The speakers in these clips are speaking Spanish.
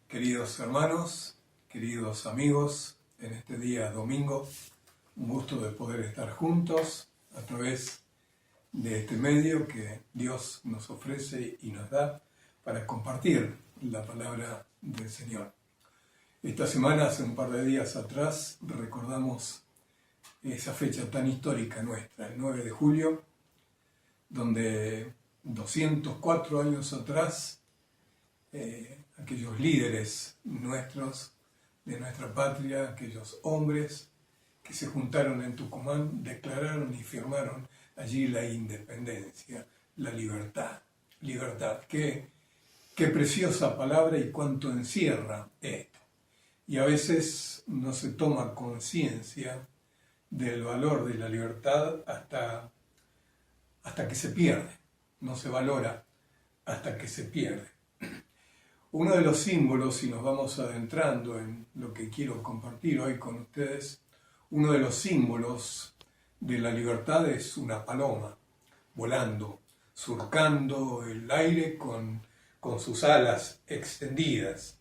Queridos hermanos, queridos amigos, en este día domingo, un gusto de poder estar juntos a través de este medio que Dios nos ofrece y nos da para compartir la palabra del Señor. Esta semana, hace un par de días atrás, recordamos esa fecha tan histórica nuestra, el 9 de julio, donde 204 años atrás, aquellos líderes nuestros, de nuestra patria, aquellos hombres que se juntaron en Tucumán, declararon y firmaron allí la independencia, la libertad. Libertad, qué preciosa palabra y cuánto encierra esto. Y a veces no se toma conciencia del valor de la libertad hasta que se pierde. No se valora hasta que se pierde. Uno de los símbolos, si nos vamos adentrando en lo que quiero compartir hoy con ustedes, uno de los símbolos de la libertad es una paloma volando, surcando el aire con sus alas extendidas.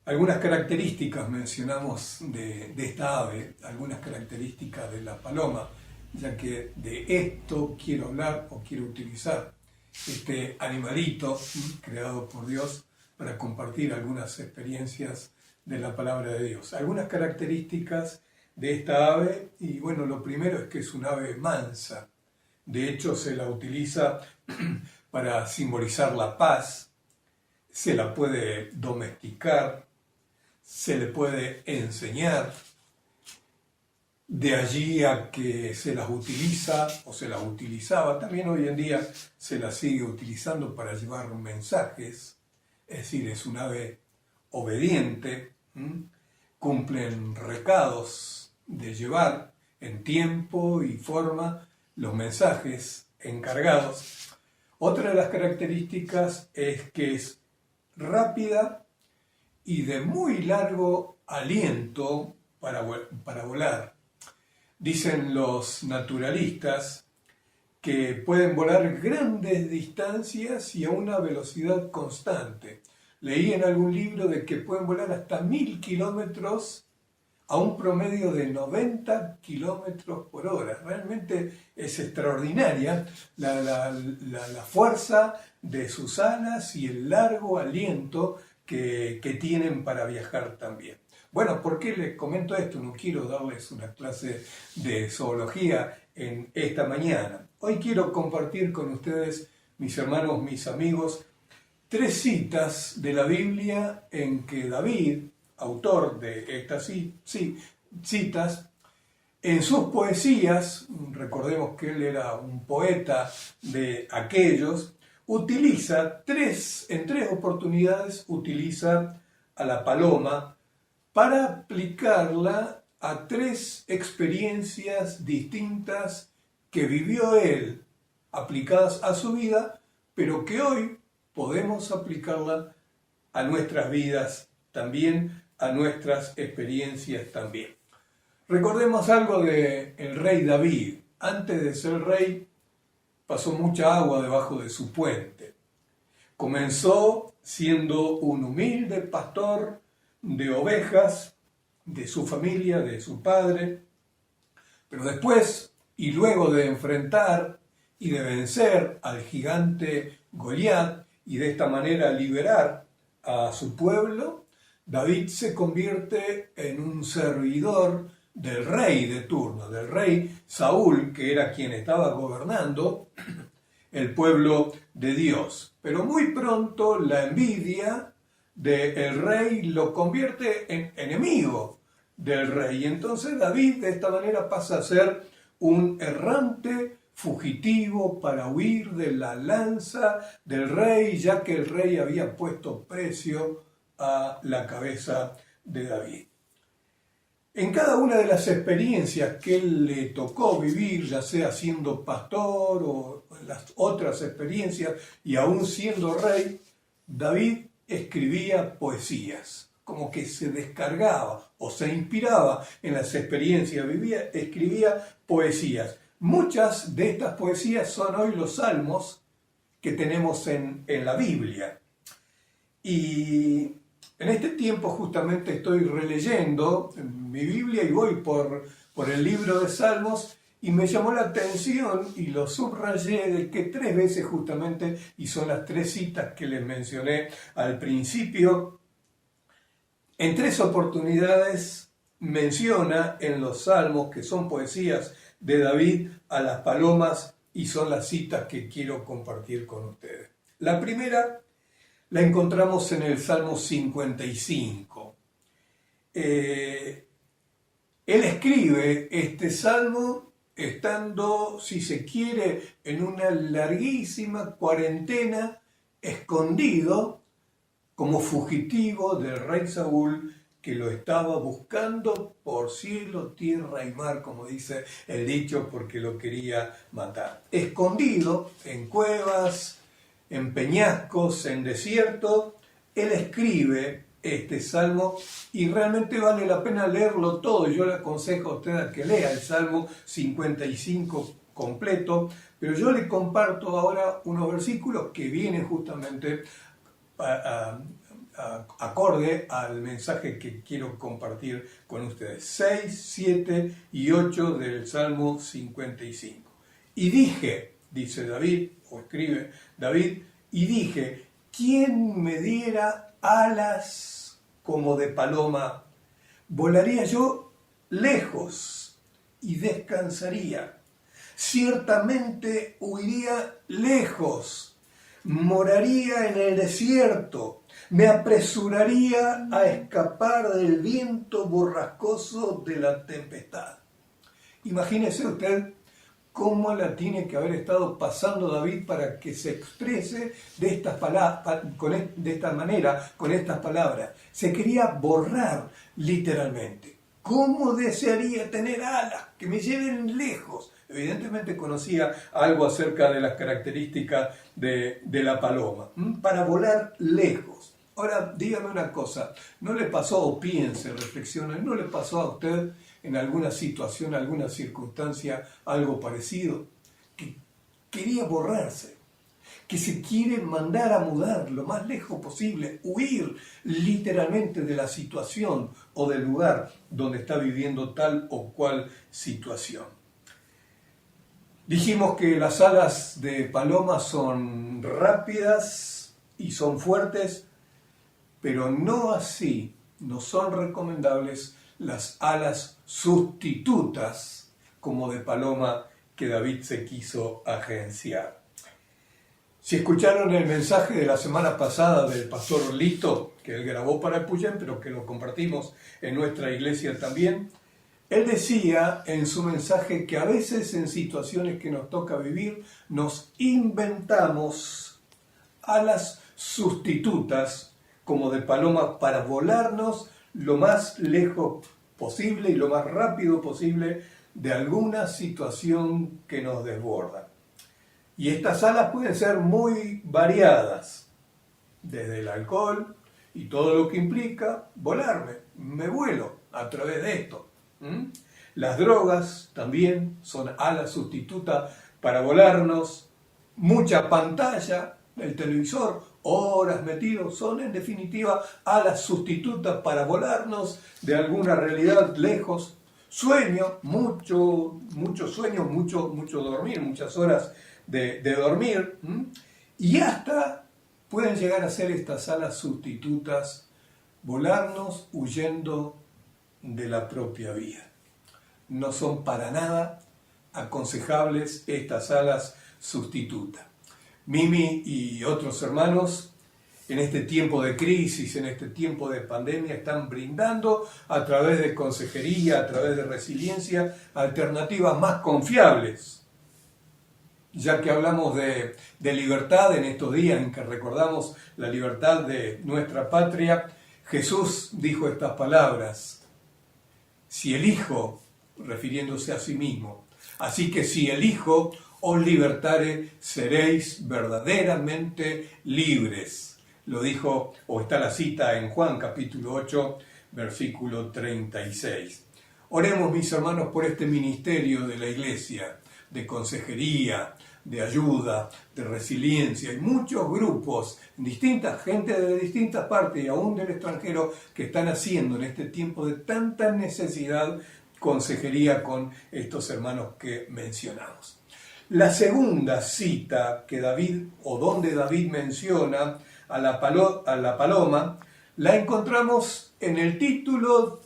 Algunas características mencionamos de esta ave, algunas características de la paloma, ya que de esto quiero hablar o quiero utilizar este animalito creado por Dios para compartir algunas experiencias de la palabra de Dios. Algunas características de esta ave, y bueno, lo primero es que es un ave mansa. De hecho, se la utiliza para simbolizar la paz, se la puede domesticar, se le puede enseñar. De allí a que se las utiliza o se las utilizaba, también hoy en día se las sigue utilizando para llevar mensajes, es decir, es un ave obediente, cumplen recados de llevar en tiempo y forma los mensajes encargados. Otra de las características es que es rápida y de muy largo aliento para volar. Dicen los naturalistas que pueden volar grandes distancias y a una velocidad constante. Leí en algún libro de que pueden volar hasta 1000 kilómetros a un promedio de 90 kilómetros por hora. Realmente es extraordinaria la fuerza de sus alas y el largo aliento que tienen para viajar también. Bueno, ¿por qué les comento esto? No quiero darles una clase de zoología en esta mañana. Hoy quiero compartir con ustedes, mis hermanos, mis amigos, 3 citas de la Biblia en que David, autor de estas citas, en sus poesías, recordemos que él era un poeta de aquellos, en 3 oportunidades utiliza a la paloma para aplicarla a 3 experiencias distintas que vivió él, aplicadas a su vida, pero que hoy podemos aplicarla a nuestras vidas también, a nuestras experiencias también. Recordemos algo del rey David. Antes de ser rey, pasó mucha agua debajo de su puente. Comenzó siendo un humilde pastor de ovejas, de su familia, de su padre, pero después, y luego de enfrentar y de vencer al gigante Goliat, y de esta manera liberar a su pueblo, David se convierte en un servidor del rey de turno, del rey Saúl, que era quien estaba gobernando el pueblo de Dios. Pero muy pronto la envidia del rey lo convierte en enemigo del rey. Y entonces David de esta manera pasa a ser un errante fugitivo para huir de la lanza del rey, ya que el rey había puesto precio a la cabeza de David. En cada una de las experiencias que él le tocó vivir, ya sea siendo pastor o las otras experiencias y aún siendo rey, David escribía poesías, como que se descargaba o se inspiraba en las experiencias, escribía poesías. Muchas de estas poesías son hoy los salmos que tenemos en la Biblia. Y En este tiempo justamente estoy releyendo mi Biblia y voy por el libro de Salmos y me llamó la atención y lo subrayé de que 3 veces justamente, y son las 3 citas que les mencioné al principio, en 3 oportunidades menciona en los Salmos, que son poesías de David, a las palomas, y son las citas que quiero compartir con ustedes. La primera la encontramos en el Salmo 55. Él escribe este salmo estando, si se quiere, en una larguísima cuarentena, escondido como fugitivo del rey Saúl, que lo estaba buscando por cielo, tierra y mar, como dice el dicho, porque lo quería matar. Escondido en cuevas, en peñascos, en desierto, él escribe este salmo y realmente vale la pena leerlo todo. Yo le aconsejo a usted a que lea el Salmo 55 completo, pero yo le comparto ahora unos versículos que vienen justamente acorde al mensaje que quiero compartir con ustedes. 6, 7 y 8 del Salmo 55. Y dije, dice David, o escribe David, y dije, ¿quién me diera alas como de paloma? Volaría yo lejos y descansaría. Ciertamente huiría lejos, moraría en el desierto, me apresuraría a escapar del viento borrascoso de la tempestad. Imagínese usted cómo la tiene que haber estado pasando David para que se exprese de esta manera, con estas palabras. Se quería borrar literalmente. ¿Cómo desearía tener alas que me lleven lejos? Evidentemente conocía algo acerca de las características de la paloma, para volar lejos. Ahora, dígame una cosa, ¿no le pasó, o piense, reflexione, no le pasó a usted en alguna situación, alguna circunstancia, algo parecido? Que quería borrarse, que se quiere mandar a mudar lo más lejos posible, huir literalmente de la situación o del lugar donde está viviendo tal o cual situación. Dijimos que las alas de paloma son rápidas y son fuertes, pero no así, no son recomendables las alas sustitutas como de paloma que David se quiso agenciar. Si escucharon el mensaje de la semana pasada del pastor Lito, que él grabó para Epuyén, pero que lo compartimos en nuestra iglesia también, él decía en su mensaje que a veces en situaciones que nos toca vivir nos inventamos alas sustitutas como de paloma para volarnos lo más lejos posible y lo más rápido posible de alguna situación que nos desborda. Y estas alas pueden ser muy variadas, desde el alcohol y todo lo que implica volarme, me vuelo a través de esto. Las drogas también son alas sustitutas para volarnos, mucha pantalla, el televisor, horas metidos, son en definitiva alas sustitutas para volarnos de alguna realidad lejos. Sueño, mucho sueño, mucho dormir, muchas horas de dormir, y hasta pueden llegar a ser estas alas sustitutas volarnos huyendo de la propia vida. No son para nada aconsejables estas alas sustitutas. Mimi y otros hermanos en este tiempo de crisis, en este tiempo de pandemia, están brindando a través de consejería, a través de resiliencia, alternativas más confiables. Ya que hablamos de libertad en estos días en que recordamos la libertad de nuestra patria, Jesús dijo estas palabras: si el Hijo, refiriéndose a sí mismo, así que si el Hijo os libertare, seréis verdaderamente libres. Lo dijo, o está la cita en Juan capítulo 8, versículo 36. Oremos, mis hermanos, por este ministerio de la Iglesia, de consejería, de ayuda, de resiliencia. Hay muchos grupos, gente de distintas partes y aún del extranjero, que están haciendo en este tiempo de tanta necesidad consejería con estos hermanos que mencionamos. La segunda cita que David, o donde David menciona a la paloma, la encontramos en el título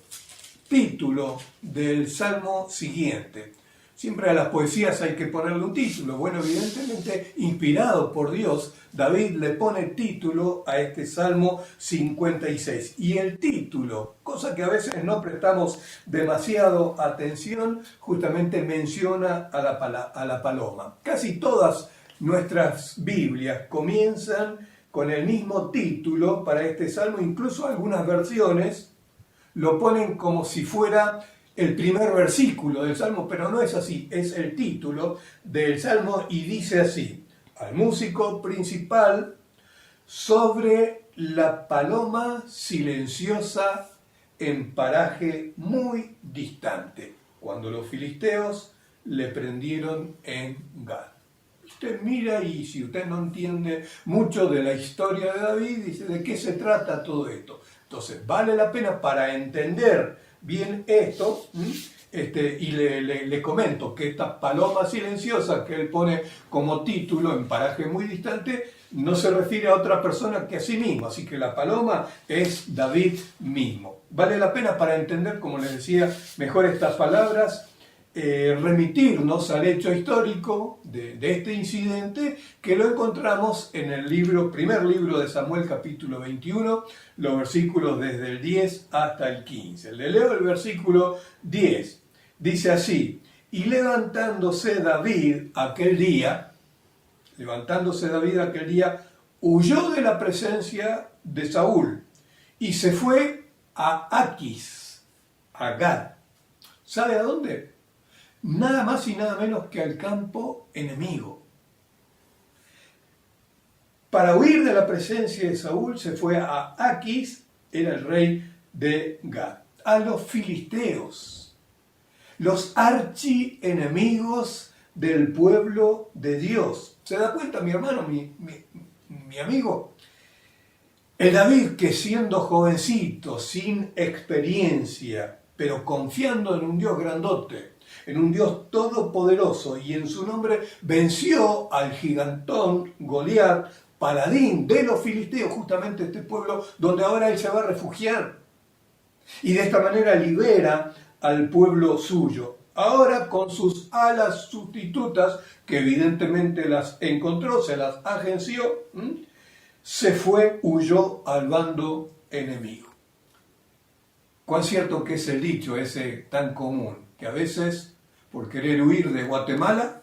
del salmo siguiente. Siempre a las poesías hay que ponerle un título. Bueno, evidentemente, inspirado por Dios, David le pone título a este Salmo 56. Y el título, cosa que a veces no prestamos demasiado atención, justamente menciona a la paloma. Casi todas nuestras Biblias comienzan con el mismo título para este Salmo, incluso algunas versiones lo ponen como si fuera el primer versículo del Salmo, pero no es así, es el título del Salmo y dice así: al músico principal sobre la paloma silenciosa en paraje muy distante, cuando los filisteos le prendieron en Gad. Usted mira y si usted no entiende mucho de la historia de David, dice, ¿de qué se trata todo esto? Entonces, vale la pena para entender bien esto, y le comento que esta paloma silenciosa que él pone como título en paraje muy distante, no se refiere a otra persona que a sí mismo, así que la paloma es David mismo. Vale la pena para entender, como les decía, mejor estas palabras, remitirnos al hecho histórico de este incidente, que lo encontramos en el primer libro de Samuel, capítulo 21, los versículos desde el 10 hasta el 15. Le leo el versículo 10. Dice así: y levantándose David aquel día, huyó de la presencia de Saúl y se fue a Aquis, a Gad. ¿Sabe a dónde? Nada más y nada menos que al campo enemigo. Para huir de la presencia de Saúl se fue a Aquis, era el rey de Gad, a los filisteos, los archienemigos del pueblo de Dios. ¿Se da cuenta, mi hermano, mi amigo? El David, que siendo jovencito, sin experiencia, pero confiando en un Dios grandote, en un Dios todopoderoso, y en su nombre venció al gigantón Goliat, paladín de los filisteos, justamente este pueblo donde ahora él se va a refugiar. Y de esta manera libera al pueblo suyo. Ahora con sus alas sustitutas, que evidentemente las encontró, se las agenció, huyó al bando enemigo. Cuán cierto que es el dicho ese tan común, que a veces, por querer huir de Guatemala,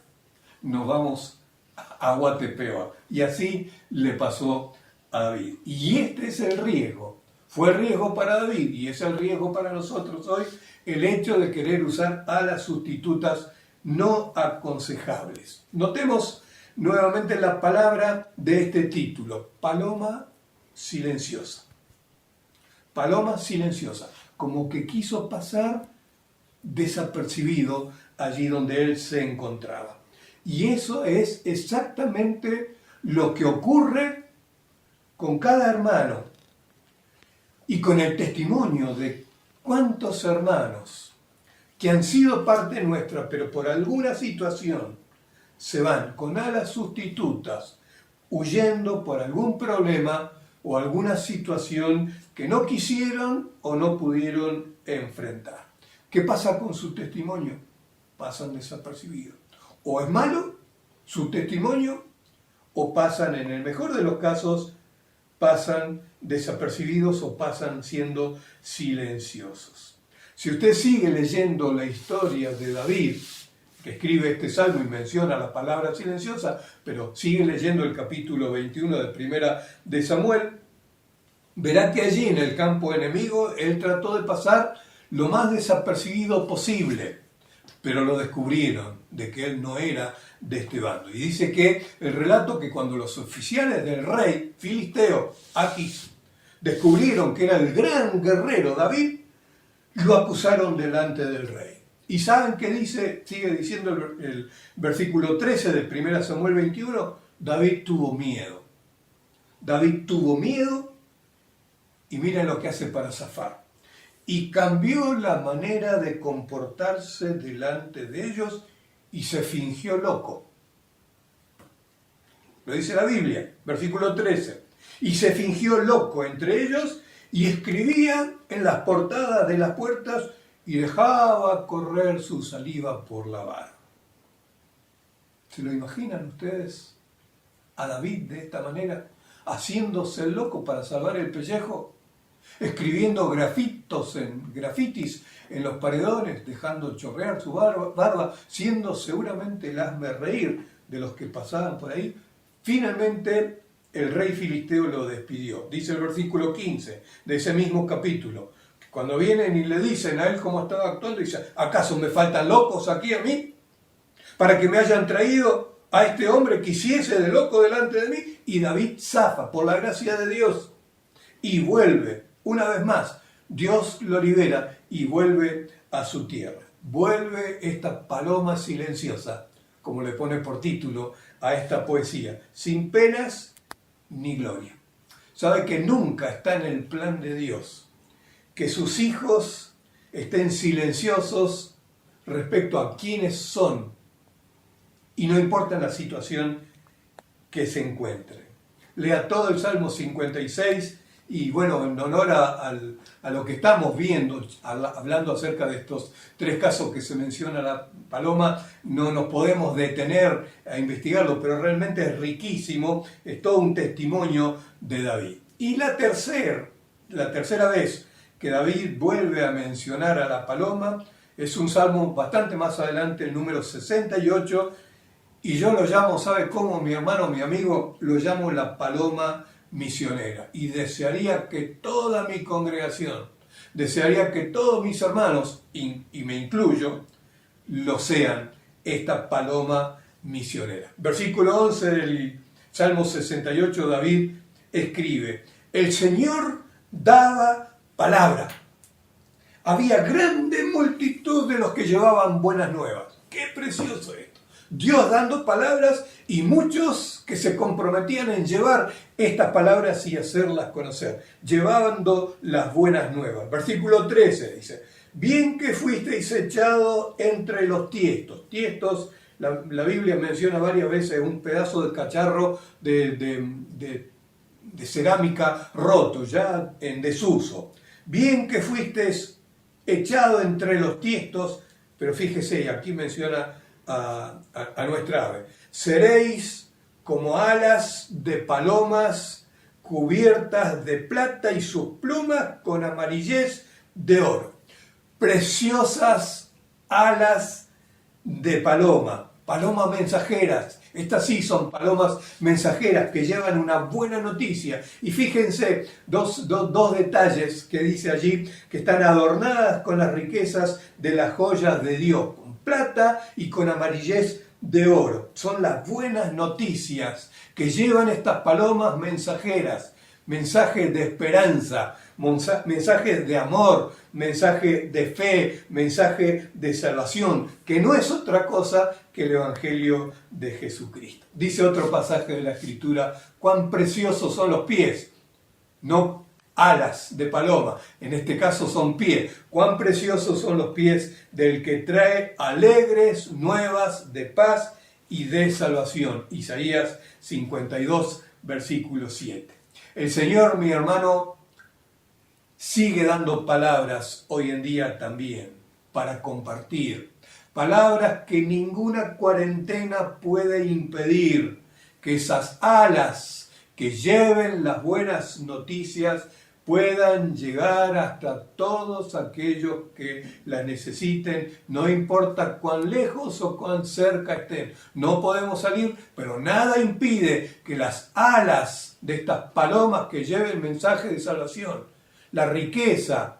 nos vamos a Guatepeor. Y así le pasó a David. Y este es el riesgo. Fue el riesgo para David y es el riesgo para nosotros hoy, el hecho de querer usar alas sustitutas no aconsejables. Notemos nuevamente la palabra de este título: paloma silenciosa. Paloma silenciosa, como que quiso pasar desapercibido allí donde él se encontraba. Y eso es exactamente lo que ocurre con cada hermano y con el testimonio de cuántos hermanos que han sido parte nuestra, pero por alguna situación se van con alas sustitutas, huyendo por algún problema o alguna situación que no quisieron o no pudieron enfrentar. ¿Qué pasa con su testimonio? Pasan desapercibidos. O es malo su testimonio, o pasan, en el mejor de los casos, pasan desapercibidos o pasan siendo silenciosos. Si usted sigue leyendo la historia de David, que escribe este salmo y menciona la palabra silenciosa, pero sigue leyendo el capítulo 21 de Primera de Samuel, verá que allí en el campo enemigo él trató de pasar lo más desapercibido posible, pero lo descubrieron de que él no era de este bando. Y dice que el relato que cuando los oficiales del rey filisteo, Aquis, descubrieron que era el gran guerrero David, lo acusaron delante del rey. ¿Y saben qué dice? Sigue diciendo el versículo 13 del 1 Samuel 21. David tuvo miedo. David tuvo miedo y miren lo que hace para zafar. Y cambió la manera de comportarse delante de ellos y se fingió loco. Lo dice la Biblia, versículo 13. Y se fingió loco entre ellos y escribía en las portadas de las puertas y dejaba correr su saliva por la barba. ¿Se lo imaginan ustedes a David de esta manera, haciéndose el loco para salvar el pellejo? Escribiendo grafitis en los paredones, dejando chorrear su barba, siendo seguramente el hazmerreír de los que pasaban por ahí. Finalmente, el rey filisteo lo despidió. Dice el versículo 15 de ese mismo capítulo. Cuando vienen y le dicen a él cómo estaba actuando, dice, ¿acaso me faltan locos aquí a mí? Para que me hayan traído a este hombre que hiciese de loco delante de mí. Y David zafa por la gracia de Dios y vuelve. Una vez más, Dios lo libera y vuelve a su tierra. Vuelve esta paloma silenciosa, como le pone por título a esta poesía, sin penas ni gloria. Sabe que nunca está en el plan de Dios que sus hijos estén silenciosos respecto a quiénes son, y no importa la situación que se encuentren. Lea todo el Salmo 56 y bueno, en honor a lo que estamos viendo, hablando acerca de estos tres casos que se menciona la paloma, no nos podemos detener a investigarlo, pero realmente es riquísimo, es todo un testimonio de David. Y la tercera vez que David vuelve a mencionar a la paloma es un salmo bastante más adelante, el número 68, y yo lo llamo, ¿sabe cómo, mi hermano, mi amigo? Lo llamo la paloma misionera. Y desearía que toda mi congregación, desearía que todos mis hermanos, y me incluyo, lo sean, esta paloma misionera. Versículo 11 del Salmo 68, David escribe, el Señor daba palabra. Había grande multitud de los que llevaban buenas nuevas. ¡Qué precioso esto! Dios dando palabras y muchos que se comprometían en llevar estas palabras y hacerlas conocer, llevando las buenas nuevas. Versículo 13 dice, bien que fuisteis echado entre los tiestos. Tiestos, la Biblia menciona varias veces un pedazo de cacharro de cerámica roto, ya en desuso. Bien que fuisteis echado entre los tiestos, pero fíjese, aquí menciona a nuestra ave. Seréis como alas de palomas cubiertas de plata y sus plumas con amarillez de oro. Preciosas alas de paloma, palomas mensajeras. Estas sí son palomas mensajeras que llevan una buena noticia. Y fíjense, dos detalles que dice allí, que están adornadas con las riquezas de las joyas de Dios, con plata y con amarillez de oro. Son las buenas noticias que llevan estas palomas mensajeras, mensajes de esperanza, mensajes de amor, mensaje de fe, mensaje de salvación, que no es otra cosa que el Evangelio de Jesucristo. Dice otro pasaje de la Escritura, cuán preciosos son los pies, no alas de paloma, en este caso son pies, cuán preciosos son los pies del que trae alegres nuevas de paz y de salvación. Isaías 52, versículo 7. El Señor, mi hermano, sigue dando palabras hoy en día también para compartir. Palabras que ninguna cuarentena puede impedir, que esas alas que lleven las buenas noticias puedan llegar hasta todos aquellos que las necesiten, no importa cuán lejos o cuán cerca estén. No podemos salir, pero nada impide que las alas de estas palomas que lleven mensaje de salvación, la riqueza,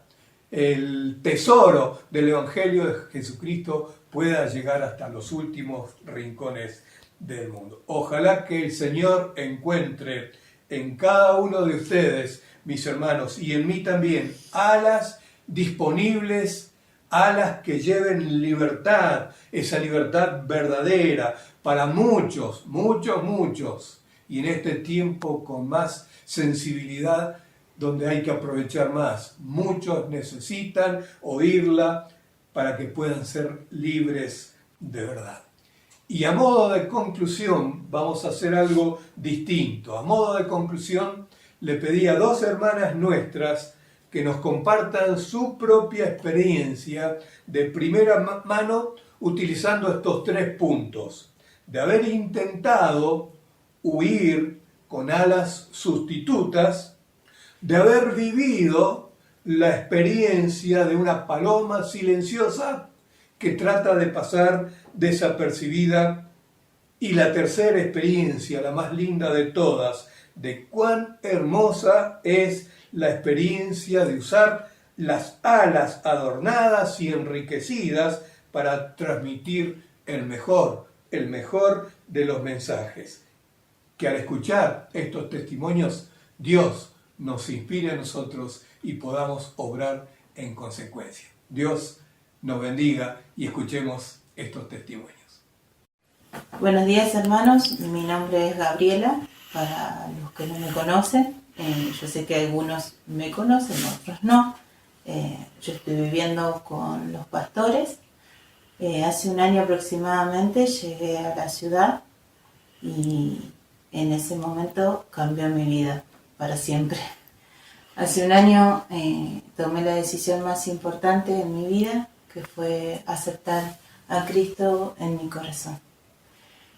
el tesoro del Evangelio de Jesucristo pueda llegar hasta los últimos rincones del mundo. Ojalá que el Señor encuentre en cada uno de ustedes, mis hermanos, y en mí también, alas disponibles alas que lleven libertad, esa libertad verdadera para muchos, muchos, muchos. Y en este tiempo con más sensibilidad, donde hay que aprovechar más. Muchos necesitan oírla para que puedan ser libres de verdad. Y a modo de conclusión, vamos a hacer algo distinto. A modo de conclusión, le pedí a 2 hermanas nuestras que nos compartan su propia experiencia de primera mano utilizando estos 3 puntos. De haber intentado huir con alas sustitutas, de haber vivido la experiencia de una paloma silenciosa que trata de pasar desapercibida, y la tercera experiencia, la más linda de todas, de cuán hermosa es la experiencia de usar las alas adornadas y enriquecidas para transmitir el mejor de los mensajes. Que al escuchar estos testimonios, Dios nos inspire a nosotros y podamos obrar en consecuencia. Dios nos bendiga y escuchemos estos testimonios. Buenos días, hermanos, mi nombre es Gabriela, para los que no me conocen. Yo sé que algunos me conocen, otros no. Yo estoy viviendo con los pastores. Hace un año aproximadamente llegué a la ciudad y en ese momento cambió mi vida para siempre. Hace un año tomé la decisión más importante en mi vida, que fue aceptar a Cristo en mi corazón.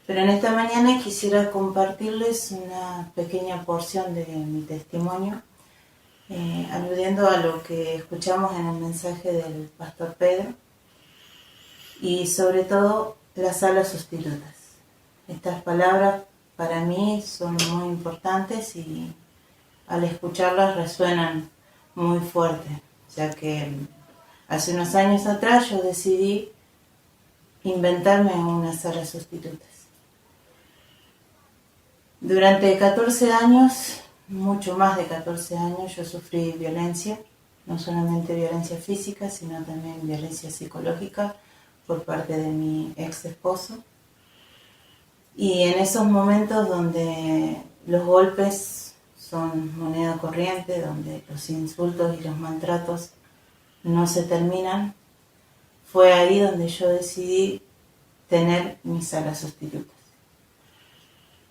Pero en esta mañana quisiera compartirles una pequeña porción de mi testimonio, aludiendo a lo que escuchamos en el mensaje del pastor Pedro, y sobre todo las alas sustitutas. Estas palabras para mí son muy importantes y al escucharlas resuenan muy fuerte, ya que hace unos años atrás yo decidí inventarme unas alas sustitutas. Durante 14 años, mucho más de 14 años, yo sufrí violencia, no solamente violencia física, sino también violencia psicológica por parte de mi ex esposo. Y en esos momentos donde los golpes son moneda corriente, donde los insultos y los maltratos no se terminan, fue ahí donde yo decidí tener mis alas sustitutas.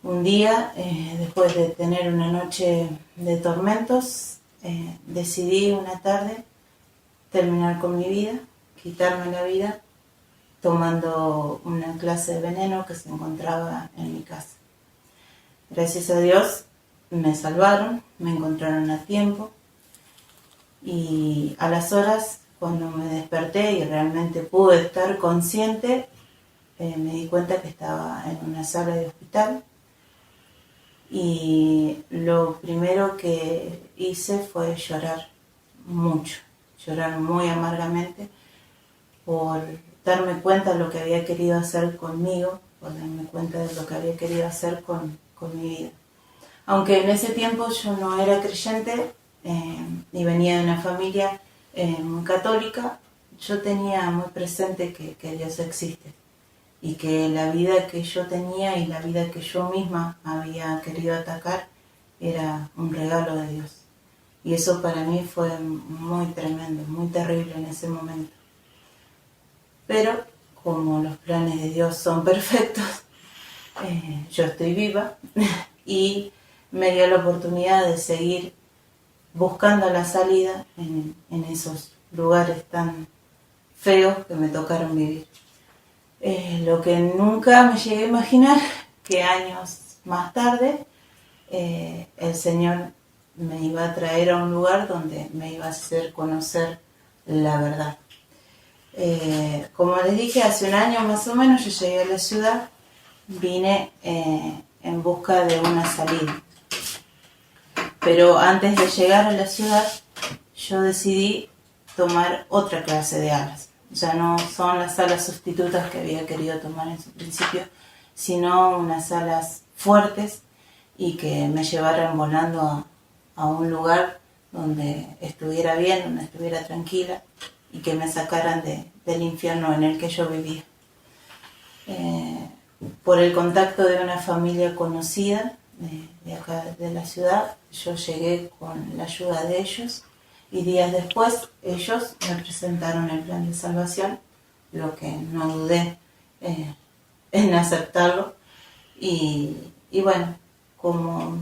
Un día, después de tener una noche de tormentos, decidí una tarde terminar con mi vida, quitarme la vida, tomando una clase de veneno que se encontraba en mi casa. Gracias a Dios me salvaron, me encontraron a tiempo y a las horas, cuando me desperté y realmente pude estar consciente, me di cuenta que estaba en una sala de hospital. Y lo primero que hice fue llorar mucho, llorar muy amargamente por darme cuenta de lo que había querido hacer conmigo, por darme cuenta de lo que había querido hacer con mi vida. Aunque en ese tiempo yo no era creyente y venía de una familia muy católica, yo tenía muy presente que Dios existe. Y que la vida que yo tenía y la vida que yo misma había querido atacar era un regalo de Dios. Y eso para mí fue muy tremendo, muy terrible en ese momento. Pero como los planes de Dios son perfectos, yo estoy viva y me dio la oportunidad de seguir buscando la salida en esos lugares tan feos que me tocaron vivir. Lo que nunca me llegué a imaginar, que años más tarde el Señor me iba a traer a un lugar donde me iba a hacer conocer la verdad. Como les dije, hace un año más o menos yo llegué a la ciudad, vine en busca de una salida. Pero antes de llegar a la ciudad, yo decidí tomar otra clase de alas. Ya no son las alas sustitutas que había querido tomar en su principio, sino unas alas fuertes y que me llevaran volando a un lugar donde estuviera bien, donde estuviera tranquila y que me sacaran del infierno en el que yo vivía. Por el contacto de una familia conocida de acá de la ciudad, yo llegué con la ayuda de ellos y días después ellos me presentaron el plan de salvación, lo que no dudé en aceptarlo. Y bueno, como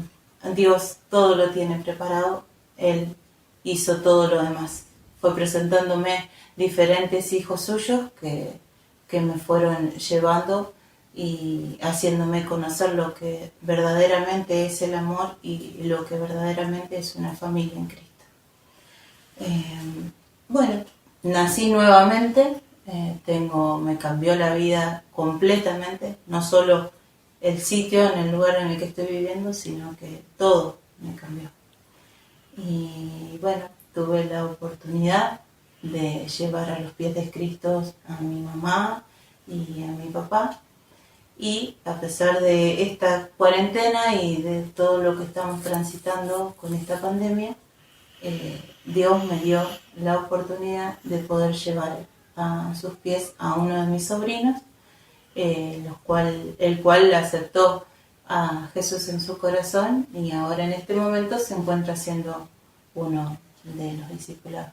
Dios todo lo tiene preparado, Él hizo todo lo demás. Fue presentándome diferentes hijos suyos que me fueron llevando y haciéndome conocer lo que verdaderamente es el amor y lo que verdaderamente es una familia en Cristo. Bueno, nací nuevamente, me cambió la vida completamente, no solo el sitio en el lugar en el que estoy viviendo, sino que todo me cambió. Y bueno, tuve la oportunidad de llevar a los pies de Cristo a mi mamá y a mi papá. Y a pesar de esta cuarentena y de todo lo que estamos transitando con esta pandemia, Dios me dio la oportunidad de poder llevar a sus pies a uno de mis sobrinos, el cual aceptó a Jesús en su corazón y ahora en este momento se encuentra siendo uno de los discipulados.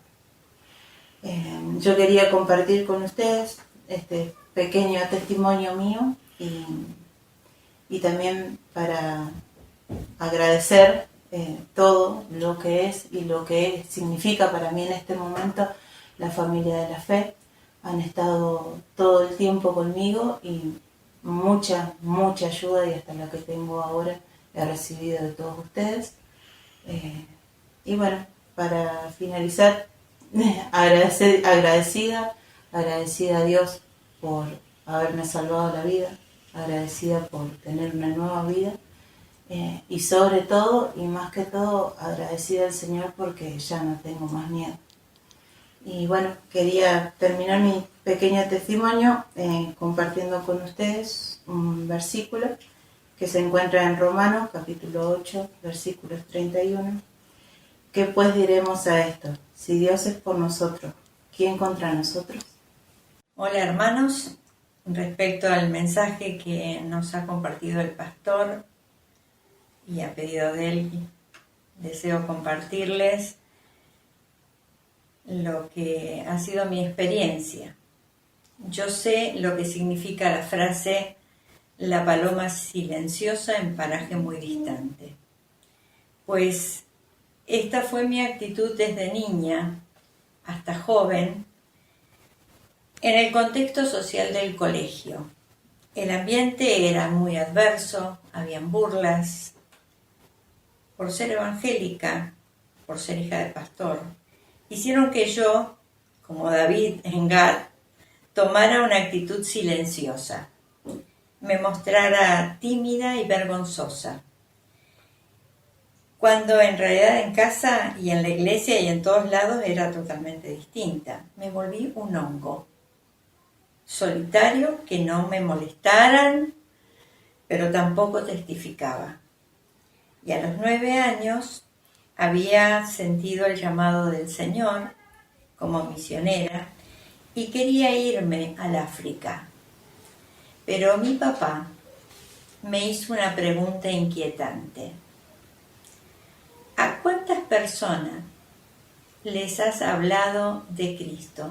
Yo quería compartir con ustedes este pequeño testimonio mío y también para agradecer todo lo que es y lo que significa para mí en este momento la familia de la fe. Han estado todo el tiempo conmigo y mucha ayuda, y hasta la que tengo ahora he recibido de todos ustedes. Y bueno, para finalizar, agradecida a Dios por haberme salvado la vida, agradecida por tener una nueva vida, y sobre todo, y más que todo, agradecida al Señor porque ya no tengo más miedo. Y bueno, quería terminar mi pequeño testimonio compartiendo con ustedes un versículo que se encuentra en Romanos, capítulo 8, versículos 31. ¿Qué pues diremos a esto? Si Dios es por nosotros, ¿quién contra nosotros? Hola hermanos, respecto al mensaje que nos ha compartido el pastor y a pedido de él, deseo compartirles lo que ha sido mi experiencia. Yo sé lo que significa la frase "la paloma silenciosa en paraje muy distante", pues esta fue mi actitud desde niña hasta joven en el contexto social del colegio. El ambiente era muy adverso, habían burlas por ser evangélica, por ser hija de pastor. Hicieron que yo, como David en Gad, tomara una actitud silenciosa, me mostrara tímida y vergonzosa, cuando en realidad en casa y en la iglesia y en todos lados era totalmente distinta. Me volví un hongo, solitario, que no me molestaran, pero tampoco testificaba. Y a los 9 años había sentido el llamado del Señor como misionera y quería irme al África. Pero mi papá me hizo una pregunta inquietante. ¿A cuántas personas les has hablado de Cristo?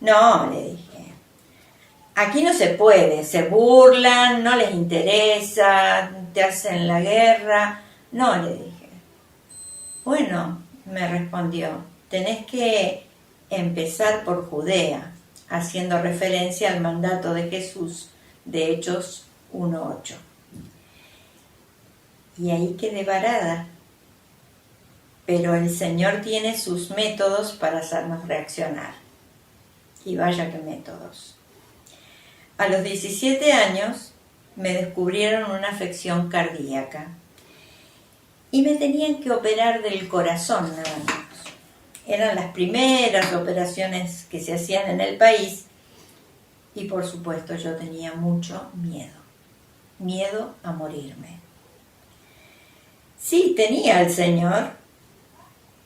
No, le dije. Aquí no se puede, se burlan, no les interesa, te hacen la guerra. No, le dije. Bueno, me respondió, tenés que empezar por Judea, haciendo referencia al mandato de Jesús de Hechos 1:8. Y ahí quedé varada. Pero el Señor tiene sus métodos para hacernos reaccionar. Y vaya que métodos. A los 17 años me descubrieron una afección cardíaca y me tenían que operar del corazón nada más. Eran las primeras operaciones que se hacían en el país y por supuesto yo tenía mucho miedo a morirme. Sí, tenía al Señor,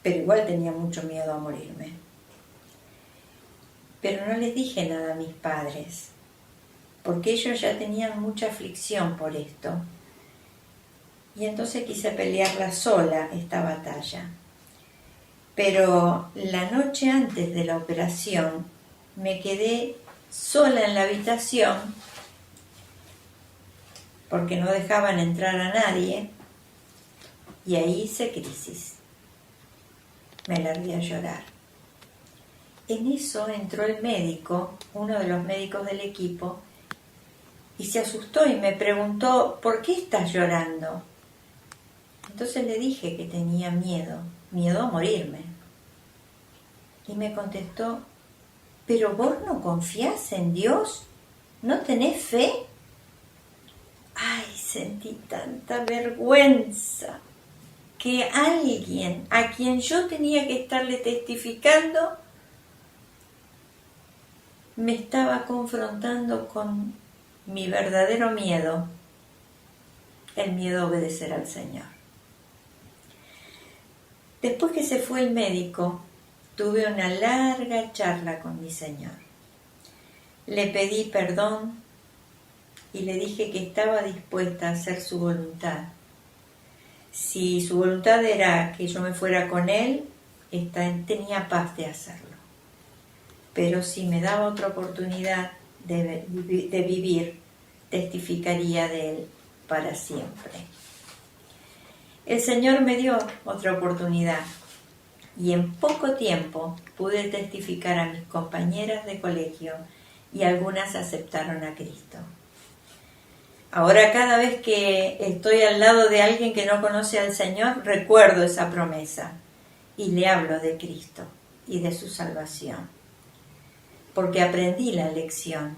pero igual tenía mucho miedo a morirme. pero no les dije nada a mis padres, porque ellos ya tenían mucha aflicción por esto. Y entonces quise pelearla sola esta batalla. Pero la noche antes de la operación me quedé sola en la habitación porque no dejaban entrar a nadie y ahí hice crisis. Me largué a llorar. En eso entró el médico, uno de los médicos del equipo, y se asustó y me preguntó, ¿por qué estás llorando? Entonces le dije que tenía miedo a morirme. Y me contestó, ¿pero vos no confías en Dios? ¿No tenés fe? Ay, sentí tanta vergüenza que alguien a quien yo tenía que estarle testificando me estaba confrontando con mi verdadero miedo, el miedo a obedecer al Señor. Después que se fue el médico, tuve una larga charla con mi Señor. Le pedí perdón y le dije que estaba dispuesta a hacer su voluntad. Si su voluntad era que yo me fuera con Él, tenía paz de hacerlo. Pero si me daba otra oportunidad de vivir, testificaría de Él para siempre. El Señor me dio otra oportunidad y en poco tiempo pude testificar a mis compañeras de colegio y algunas aceptaron a Cristo. Ahora cada vez que estoy al lado de alguien que no conoce al Señor, recuerdo esa promesa y le hablo de Cristo y de su salvación. Porque aprendí la lección.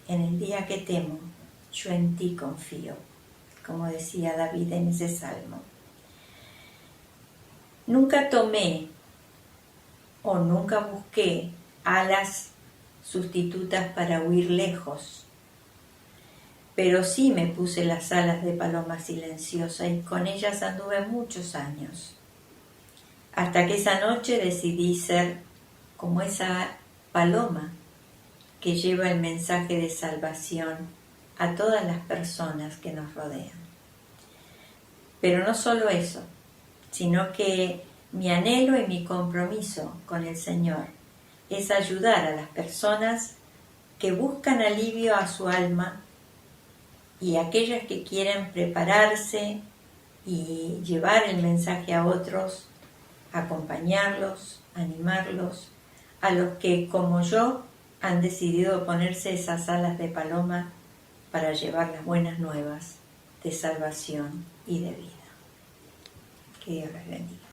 En el día que temo, yo en ti confío, como decía David en ese salmo. Nunca tomé o nunca busqué alas sustitutas para huir lejos, pero sí me puse las alas de paloma silenciosa y con ellas anduve muchos años, hasta que esa noche decidí ser como esa paloma que lleva el mensaje de salvación a todas las personas que nos rodean. Pero no solo eso, sino que mi anhelo y mi compromiso con el Señor es ayudar a las personas que buscan alivio a su alma y aquellas que quieren prepararse y llevar el mensaje a otros, acompañarlos, animarlos, a los que, como yo, han decidido ponerse esas alas de paloma para llevar las buenas nuevas de salvación y de vida. Que Dios les bendiga.